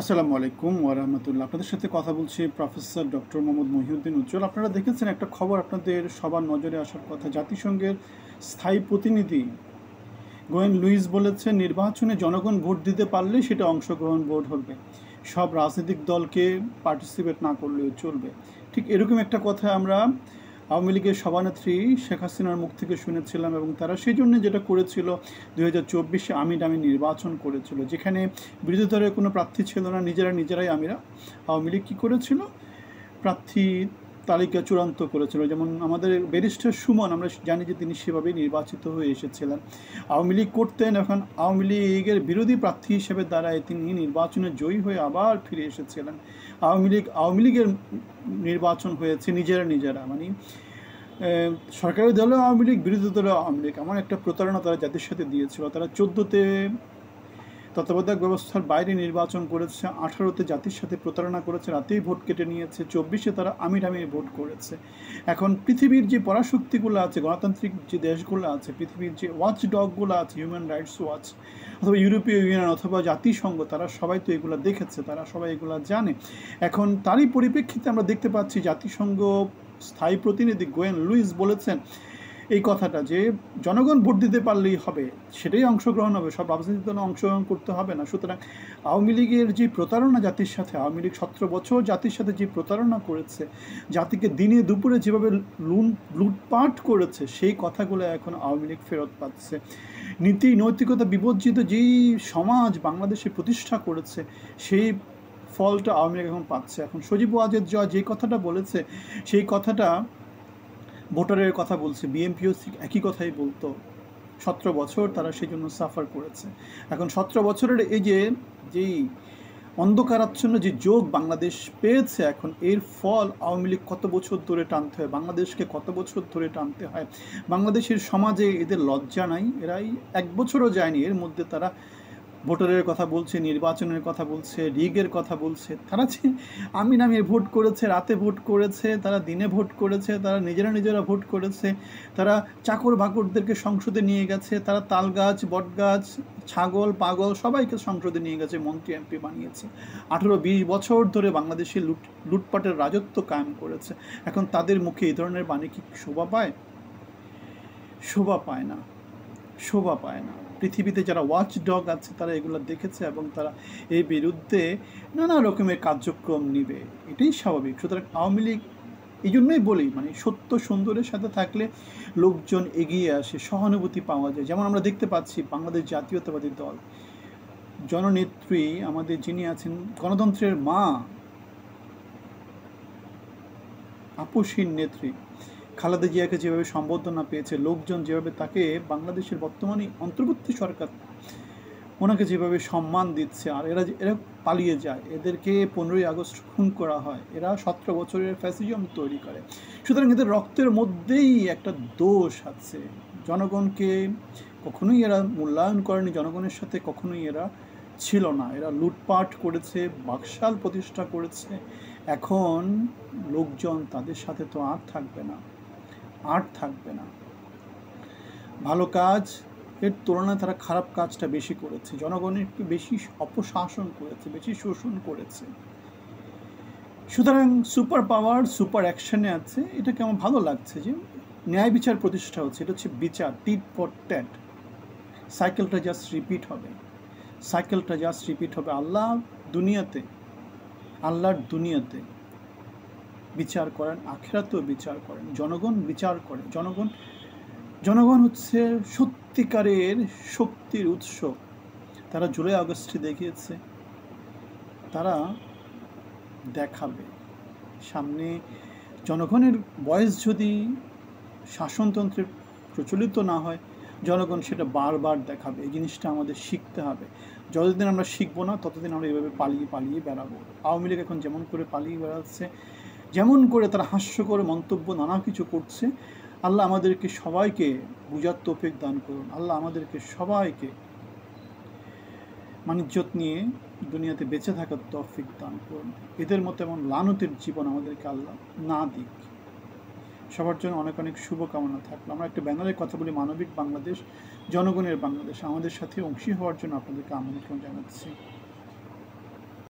আসসালামু আলাইকুম ওয়া রাহমাতুল্লাহ। আপনাদের সাথে কথা বলছি প্রফেসর ডক্টর মোহাম্মদ মহিউদ্দিন উজ্জ্বল। আপনারা দেখেছেন একটা খবর আপনাদের সবার নজরে আসার কথা। জাতিসংঘের স্থায়ী প্রতিনিধি গোয়েন লুইস বলেছেন, নির্বাচনে জনগণ ভোট দিতে পারলে সেটা অংশগ্রহণ ভোট হবে, সব রাজনৈতিক দলকে পার্টিসিপেট না করলেও চলবে। ঠিক এরকম একটা কথা আমরা আওয়ামী লীগের সভানেত্রী শেখ হাসিনার মুখ থেকে শুনেছিলাম, এবং তারা সেই জন্য যেটা করেছিল 2024-এ আমিডামি নির্বাচন করেছিল, যেখানে বিরোধী দলের কোনো প্রার্থী ছিল না, নিজেরাই আওয়ামী লীগ কী করেছিল, প্রার্থী তালিকা চূড়ান্ত করেছিল। যেমন আমাদের ব্যারিস্টার সুমন, আমরা জানি যে তিনি সেভাবেই নির্বাচিত হয়ে এসেছিলেন। আওয়ামী লীগ করতেন, এখন আওয়ামী লীগের বিরোধী প্রার্থী হিসেবে দাঁড়ায় তিনি নির্বাচনে জয়ী হয়ে আবার ফিরে এসেছিলেন। আওয়ামী লীগের নির্বাচন হয়েছে নিজেরা, মানে সরকারি দলেও আওয়ামী লীগ, বিরোধী দলেও আওয়ামী লীগ, এমন একটা প্রতারণা তারা জাতির সাথে দিয়েছিল। তারা 14তে তত্ত্বাবধায়ক ব্যবস্থার বাইরে নির্বাচন করেছে, 18তে জাতির সাথে প্রতারণা করেছে, রাতেই ভোট কেটে নিয়েছে, 24-এ তারা আমিরামি ভোট করেছে। এখন পৃথিবীর যে পরাশক্তিগুলো আছে, গণতান্ত্রিক যে দেশগুলো আছে, পৃথিবীর যে ওয়াচ ডগগুলো আছে, হিউম্যান রাইটস ওয়াচ অথবা ইউরোপীয় ইউনিয়ন অথবা জাতিসংঘ, তারা সবাই তো এগুলো দেখেছে, তারা সবাই এগুলো জানে। এখন তারই পরিপ্রেক্ষিতে আমরা দেখতে পাচ্ছি জাতিসংঘ স্থায়ী প্রতিনিধি গোয়েন লুইস বলেছেন এই কথাটা, যে জনগণ ভোট দিতে পারলেই হবে, সেটাই অংশগ্রহণ হবে, সব রাজনীতির দলে অংশগ্রহণ করতে হবে না। সুতরাং আওয়ামী লীগের যে প্রতারণা জাতির সাথে, আওয়ামী লীগ 17 বছর জাতির সাথে যে প্রতারণা করেছে, জাতিকে দিনে দুপুরে যেভাবে লুটপাট করেছে, সেই কথাগুলো এখন আওয়ামী লীগ ফেরত পাচ্ছে। নীতি নৈতিকতা বিবর্জিত যেই সমাজ বাংলাদেশে প্রতিষ্ঠা করেছে, সেই ফলটা আওয়ামী লীগ এখন পাচ্ছে। এখন সজীব ওয়াজেদ যে কথাটা বলেছে, সেই কথাটা ভোটারের কথা বলছে, বিএনপিও একই কথাই বলতো। 17 বছর তারা সেই জন্য সাফার করেছে। এখন 17 বছরের যেই অন্ধকারাচ্ছন্ন যে যোগ বাংলাদেশ পেয়েছে, এখন এর ফল আওয়ামী লীগ কত বছর ধরে টানতে হয়, বাংলাদেশকে কত বছর ধরে টানতে হয়। বাংলাদেশের সমাজে এদের লজ্জা নাই, এরাই 1 বছরও যায়নি, এর মধ্যে তারা ভোটারের কথা বলছে, নির্বাচনের কথা বলছে, লীগের কথা বলছে। তারা যে আমিনামি ভোট করেছে, রাতে ভোট করেছে, তারা দিনে ভোট করেছে, তারা নিজেরা ভোট করেছে, তারা চাকর বাকরদেরকে সংসদে নিয়ে গেছে, তারা তাল গাছ, বট গাছ, ছাগল পাগল সবাইকে সংসদে নিয়ে গেছে, মন্ত্রী এমপি বানিয়েছে। 18-20 বছর ধরে বাংলাদেশে লুটপাটের রাজত্ব কায়েম করেছে। এখন তাদের মুখে এই ধরনের বাণী কি শোভা পায়? শোভা পায় না, শোভা পায় না। পৃথিবীতে যারা ওয়াচ ডগ আছে তারা এগুলো দেখেছে, এবং তারা এই বিরুদ্ধে নানা রকমের কার্যক্রম নিবে, এটাই স্বাভাবিক। সুতরাং আওয়ামী লীগ, এই জন্যই বলি, মানে সত্য সুন্দরের সাথে থাকলে লোকজন এগিয়ে আসে, সহানুভূতি পাওয়া যায়। যেমন আমরা দেখতে পাচ্ছি বাংলাদেশ জাতীয়তাবাদী দল, জননেত্রী আমাদের যিনি আছেন, গণতন্ত্রের মা, আপসীর নেত্রী খালেদা জিয়াকে যেভাবে সম্বর্ধনা পেয়েছে, লোকজন যেভাবে তাকে, বাংলাদেশের বর্তমানে অন্তর্বর্তী সরকার ওনাকে যেভাবে সম্মান দিচ্ছে, আর এরা পালিয়ে যায়, এদেরকে 15ই আগস্ট খুন করা হয়, এরা 17 বছরের ফ্যাসিজম তৈরি করে। সুতরাং এদের রক্তের মধ্যেই একটা দোষ আছে। জনগণকে কখনোই এরা মূল্যায়ন করেনি, জনগণের সাথে কখনোই এরা ছিল না। এরা লুটপাট করেছে, বাকশাল প্রতিষ্ঠা করেছে। এখন লোকজন তাদের সাথে তো আর থাকবে না। ভালো কাজ এর তুলনায় তারা খারাপ কাজটা বেশি করেছে, জনগণের একটু বেশি অপশাসন করেছে, বেশি শোষণ করেছে। সুতরাং সুপার পাওয়ার সুপার অ্যাকশনে আছে, এটাকে আমার ভালো লাগছে যে ন্যায় বিচার প্রতিষ্ঠা হচ্ছে। এটা হচ্ছে বিচার, টিট ফর ট্যাট। সাইকেলটা জাস্ট রিপিট হবে। আল্লাহর দুনিয়াতে বিচার করেন, আখিরাতেও বিচার করেন, জনগণ বিচার করে। জনগণ হচ্ছে সত্যিকারের শক্তির উৎস। তারা জুলাই আগস্টে দেখিয়েছে, তারা দেখাবে সামনে। জনগণের ভয়েস যদি শাসনতন্ত্রের প্রচলিত না হয়, জনগণ সেটা বারবার দেখাবে। এই জিনিসটা আমাদের শিখতে হবে। যতদিন আমরা শিখবো না, ততদিন আমরা এভাবে পালিয়ে বেড়াবো। আওয়ামী লীগ এখন যেমন করে পালিয়ে বেড়াচ্ছে, যেমন করে তারা হাস্যকর মন্তব্য নানা কিছু করছে, আল্লাহ আমাদেরকে সবাইকে বুঝার তৌফিক দান করুন। আল্লাহ আমাদেরকে সবাইকে মানিজ্যত নিয়ে দুনিয়াতে বেঁচে থাকার তৌফিক দান করুন। এদের মতো এমন লানতের জীবন আমাদেরকে আল্লাহ না দিক। সবার জন্য অনেক অনেক শুভকামনা থাকলো। আমরা একটা ব্যানারের কথা বলি, মানবিক বাংলাদেশ, জনগণের বাংলাদেশ। আমাদের সাথে অংশী হওয়ার জন্য আপনাদেরকে আমন্ত্রণ জানাচ্ছি।